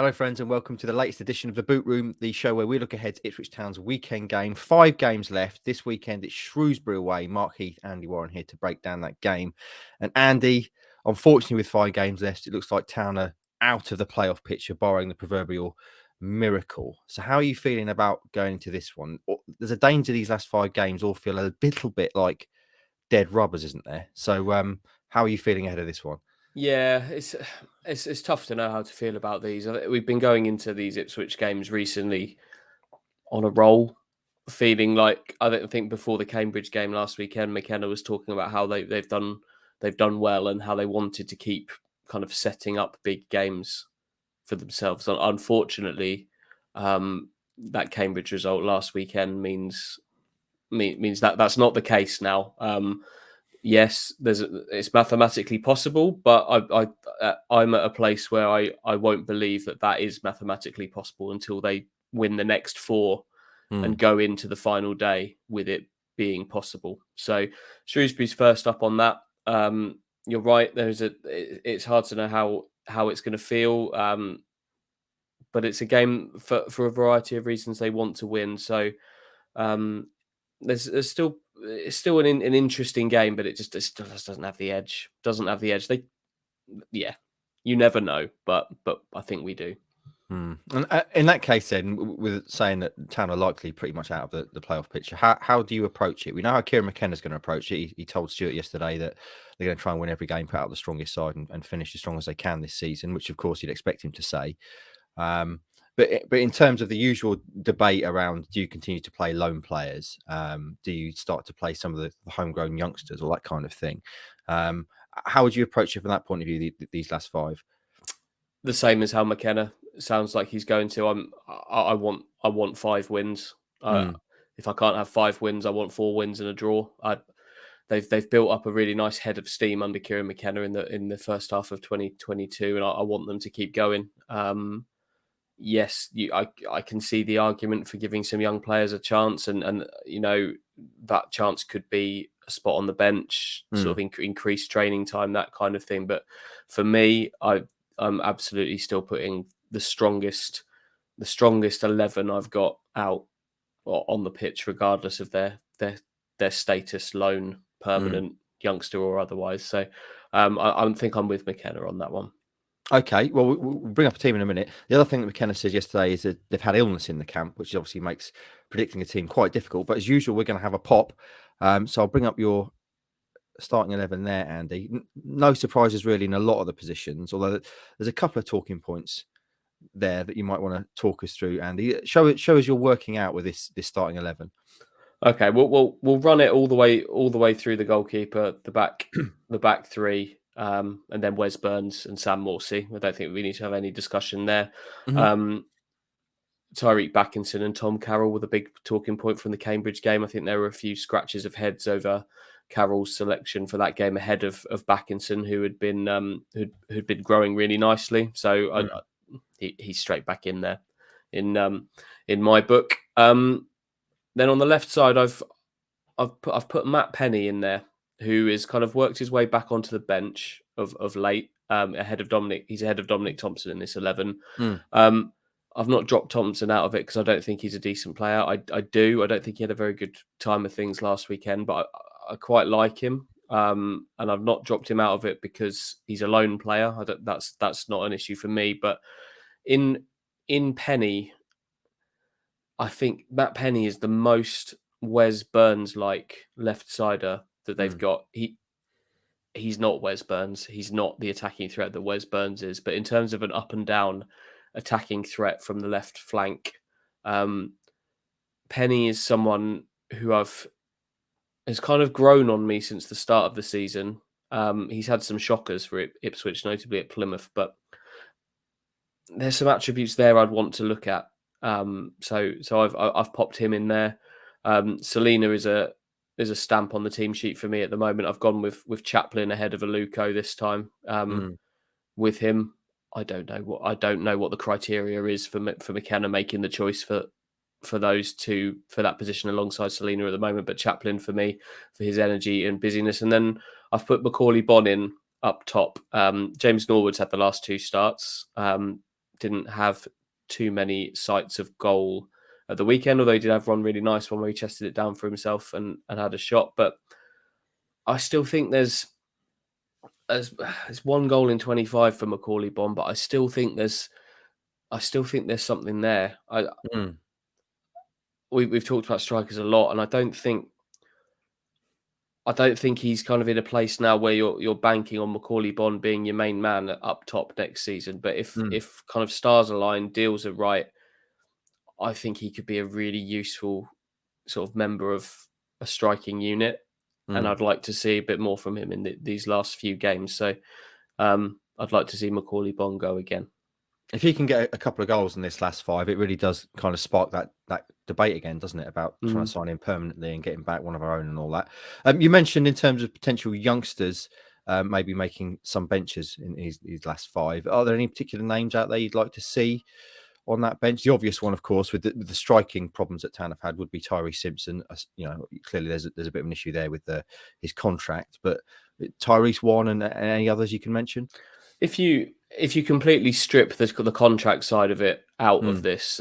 Hello, friends, and welcome to the latest edition of the Boot Room, the show where we look ahead to Ipswich Town's weekend game. 5 games left. This weekend, it's Shrewsbury away. Mark Heath, Andy Warren here to break down that game. And Andy, unfortunately, with 5 games left, it looks like Town are out of the playoff picture, barring the proverbial miracle. So how are you feeling about going into this one? There's a danger these last 5 games all feel a little bit like dead rubbers, isn't there? So how are you feeling ahead of this one? Yeah, it's tough to know how to feel about these. We've been going into these Ipswich games recently on a roll, feeling like I don't think before the Cambridge game last weekend, McKenna was talking about how they've done well and how they wanted to keep kind of setting up big games for themselves. Unfortunately, that Cambridge result last weekend means that that's not the case now. Yes, it's mathematically possible, but I'm at a place where I won't believe that is mathematically possible until they win the next 4 and go into the final day with it being possible. So Shrewsbury's first up on that. You're right. It's hard to know how it's going to feel, but it's a game for a variety of reasons they want to win. So um, there's still it's still an interesting game, but it still just doesn't have the edge. Doesn't have the edge. Yeah, you never know, but I think we do. And in that case, then, with saying that Town are likely pretty much out of the playoff picture, how do you approach it? We know how Kieran McKenna's going to approach it. He told Stuart yesterday that they're going to try and win every game, put out the strongest side, and finish as strong as they can this season, which of course you'd expect him to say. But in terms of the usual debate around, do you continue to play lone players? Do you start to play some of the homegrown youngsters, or that kind of thing? How would you approach it from that point of view? These last 5. The same as how McKenna sounds like he's going to. I want 5 wins. If I can't have 5 wins, I want 4 wins and a draw. They've built up a really nice head of steam under Kieran McKenna in the first half of 2022, and I want them to keep going. Yes, I can see the argument for giving some young players a chance, and that chance could be a spot on the bench, sort of increased training time, that kind of thing. But for me, I'm absolutely still putting the strongest 11 I've got out on the pitch, regardless of their status, lone, permanent, youngster or otherwise. So I think I'm with McKenna on that one. Okay, well, we'll bring up a team in a minute. The other thing that McKenna said yesterday is that they've had illness in the camp, which obviously makes predicting a team quite difficult. But as usual, we're going to have a pop. So I'll bring up your starting 11 there, Andy. No surprises really in a lot of the positions, although there's a couple of talking points there that you might want to talk us through, Andy. Show us you're working out with this starting 11. Okay, we'll run it all the way through the goalkeeper, the back 3. And then Wes Burns and Sam Morsey. I don't think we need to have any discussion there. Tyreek Backinson and Tom Carroll were the big talking point from the Cambridge game. I think there were a few scratches of heads over Carroll's selection for that game ahead of Backinson, who had been who'd been growing really nicely. So he's straight back in there in my book. Then on the left side, I've put Matt Penny in there, who is kind of worked his way back onto the bench of late, ahead of Dominic. He's ahead of Dominic Thompson in this 11. I've not dropped Thompson out of it because I don't think he's a decent player. I don't think he had a very good time of things last weekend, but I quite like him. And I've not dropped him out of it because he's a lone player. That's not an issue for me. But in Penny, I think Matt Penny is the most Wes Burns-like left-sider that they've got. He's not Wes Burns. He's not the attacking threat that Wes Burns is. But in terms of an up and down attacking threat from the left flank, Penny is someone who has kind of grown on me since the start of the season. He's had some shockers for Ipswich, notably at Plymouth, but there's some attributes there I'd want to look at. So I've popped him in there. Selina is a stamp on the team sheet for me at the moment. I've gone with Chaplin ahead of Aluko this time. With him, I don't know what the criteria is for McKenna making the choice for those two for that position alongside Selina at the moment. But Chaplin for me, for his energy and busyness, and then I've put Macaulay Bonne in up top. James Norwood's had the last 2 starts. didn't have too many sights of goal at the weekend, although he did have one really nice one where he chested it down for himself and had a shot. But I still think there's one goal in 25 for Macaulay Bonne, but I still think there's something there. Mm. We've talked about strikers a lot, and I don't think he's kind of in a place now where you're banking on Macaulay Bonne being your main man up top next season. But if kind of stars align, deals are right, I think he could be a really useful sort of member of a striking unit. And I'd like to see a bit more from him in these last few games. So I'd like to see Macaulay Bonne go again. If he can get a couple of goals in this last 5, it really does kind of spark that debate again, doesn't it, about trying to sign him permanently and getting back one of our own and all that. You mentioned in terms of potential youngsters, maybe making some benches in his last 5. Are there any particular names out there you'd like to see on that bench? The obvious one, of course, with the striking problems that Town have had, would be Tyree Simpson. Clearly there's a bit of an issue there with his contract, but Tyree's one, and any others you can mention? If you completely strip the contract side of it out of this,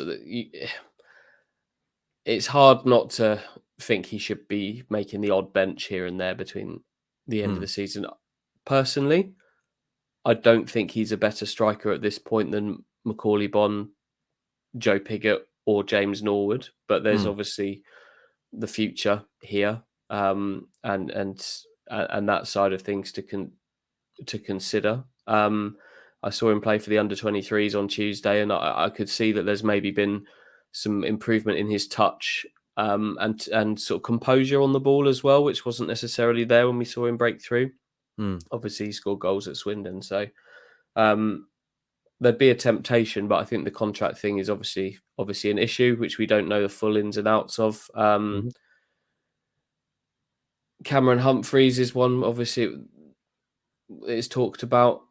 it's hard not to think he should be making the odd bench here and there between the end of the season. Personally, I don't think he's a better striker at this point than Macaulay Bonne, Joe Pigott, or James Norwood. But there's obviously the future here, and that side of things to consider. I saw him play for the under-23s on Tuesday, and I could see that there's maybe been some improvement in his touch and sort of composure on the ball as well, which wasn't necessarily there when we saw him break through. Obviously, he scored goals at Swindon, so there'd be a temptation, but I think the contract thing is obviously an issue, which we don't know the full ins and outs of. Cameron Humphreys is one, obviously, it's talked about.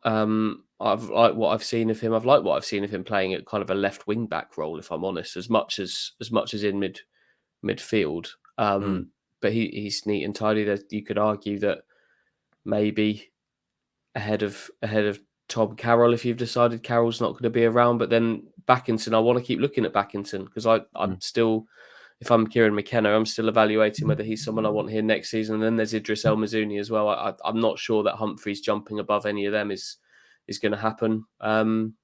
I've liked what I've seen of him. I've liked what I've seen of him playing at kind of a left wing back role, if I'm honest, as much as in midfield. But he's neat and tidy. That you could argue that maybe ahead of Tom Carroll if you've decided Carroll's not going to be around. But then Backinson, I want to keep looking at Backinson because I'm still, if I'm Kieran McKenna, I'm still evaluating whether he's someone I want here next season. And then there's Idris El Mazouni as well. I'm not sure that Humphreys jumping above any of them is going to happen. And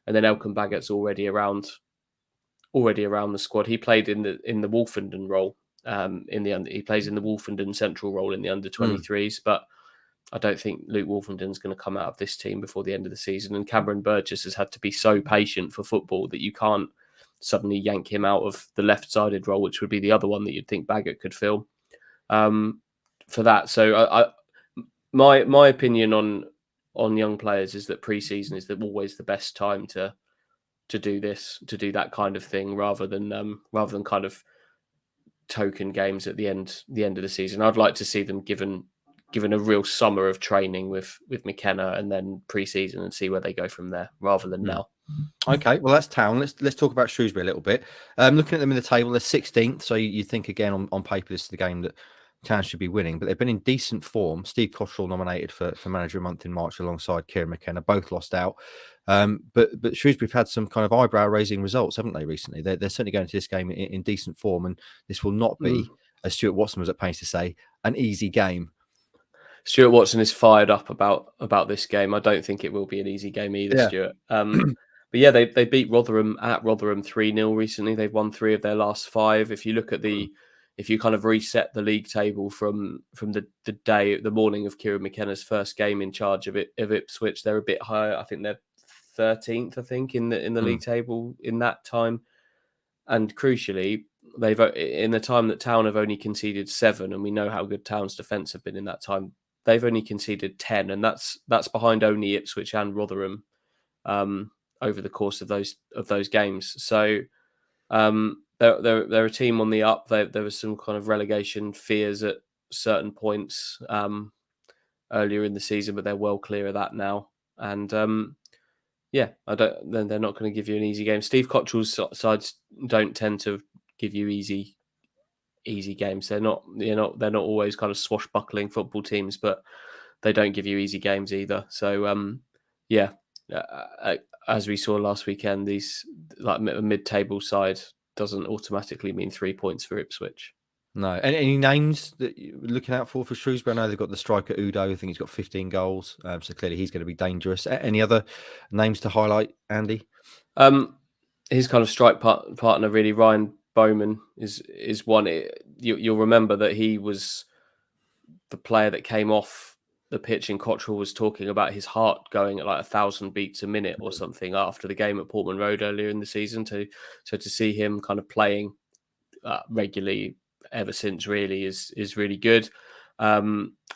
then Elkan Bagot's already around the squad. He played in the Wolfenden role. He plays in the Wolfenden central role in the under-23s, but I don't think Luke Wolfenden's going to come out of this team before the end of the season. And Cameron Burgess has had to be so patient for football that you can't suddenly yank him out of the left-sided role, which would be the other one that you'd think Bagot could fill for that. So my opinion on young players is that pre-season is always the best time to do that kind of thing rather than kind of token games at the end of the season. I'd like to see them given a real summer of training with McKenna and then pre-season and see where they go from there rather than now. Okay, well that's Town. Let's talk about Shrewsbury a little bit. Looking at them in the table, they're 16th. So you think again on paper this is the game that Town should be winning, but they've been in decent form. Steve Cottrell nominated for Manager of the Month in March alongside Kieran McKenna. Both lost out. But Shrewsbury have had some kind of eyebrow-raising results, haven't they, recently? They're certainly going to this game in decent form, and this will not be, as Stuart Watson was at pains to say, an easy game. Stuart Watson is fired up about this game. I don't think it will be an easy game either, Stuart. But yeah, they beat Rotherham at Rotherham 3-0 recently. They've won 3 of their last 5. If you look at if you kind of reset the league table from the morning of Kieran McKenna's first game in charge of Ipswich, they're a bit higher. I think they're 13th, in the league table in that time. And crucially, they've in the time that Town have only conceded 7, and we know how good Town's defence have been in that time. They've only conceded 10, and that's behind only Ipswich and Rotherham over the course of those games. So they're a team on the up. There was some kind of relegation fears at certain points earlier in the season, but they're well clear of that now. And they're not going to give you an easy game. Steve Cottrell's sides don't tend to give you easy games. They're not always kind of swashbuckling football teams, but they don't give you easy games either. So As we saw last weekend, these like a mid-table side doesn't automatically mean 3 points for Ipswich. No. Any names that you're looking out for Shrewsbury? I know they've got the striker Udo. I think he's got 15 goals. So clearly he's going to be dangerous. Any other names to highlight, Andy? His kind of strike partner, really, Ryan Bowman, is one. You'll remember that he was the player that came off the pitch, and Cottrell was talking about his heart going at like 1,000 beats a minute or something after the game at Portman Road earlier in the season. So to see him kind of playing regularly ever since really is really good. I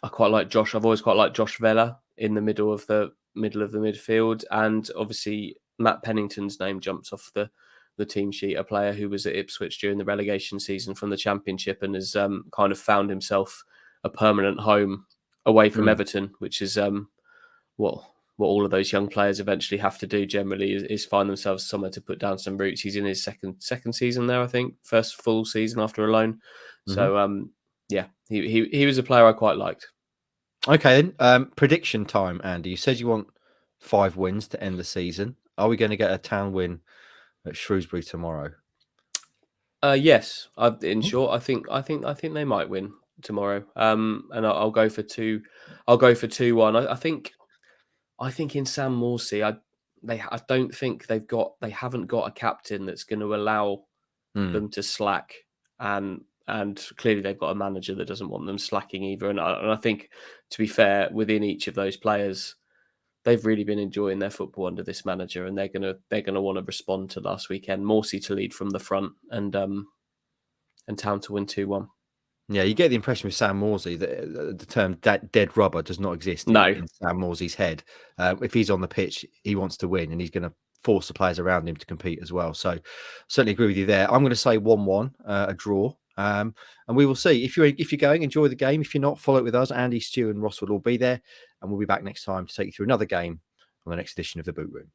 quite like Josh. I've always quite liked Josh Vella in the middle of the midfield, and obviously Matt Pennington's name jumps off the team sheet. A player who was at Ipswich during the relegation season from the Championship and has kind of found himself a permanent home away from Everton, which is what all of those young players eventually have to do generally is find themselves somewhere to put down some roots. He's in his second season there, I think, first full season after a loan. So yeah, he was a player I quite liked. Okay, then prediction time, Andy. You said you want 5 wins to end the season. Are we going to get a town win at Shrewsbury tomorrow? Yes, in short, I think they might win tomorrow. And I'll go for 2. I'll go for 2-1. I think in Sam Morsey, I don't think they haven't got a captain that's going to allow them to slack, and clearly they've got a manager that doesn't want them slacking either. And I think, to be fair, within each of those players, they've really been enjoying their football under this manager, and they're gonna want to respond to last weekend. Morsey to lead from the front, and Town to win 2-1. Yeah, you get the impression with Sam Morsey that the term dead rubber does not exist in Sam Morsey's head. If he's on the pitch, he wants to win, and he's going to force the players around him to compete as well. So certainly agree with you there. I'm going to say 1-1, a draw. And we will see. If you're going, enjoy the game. If you're not, follow it with us. Andy, Stu and Ross will all be there. And we'll be back next time to take you through another game on the next edition of The Boot Room.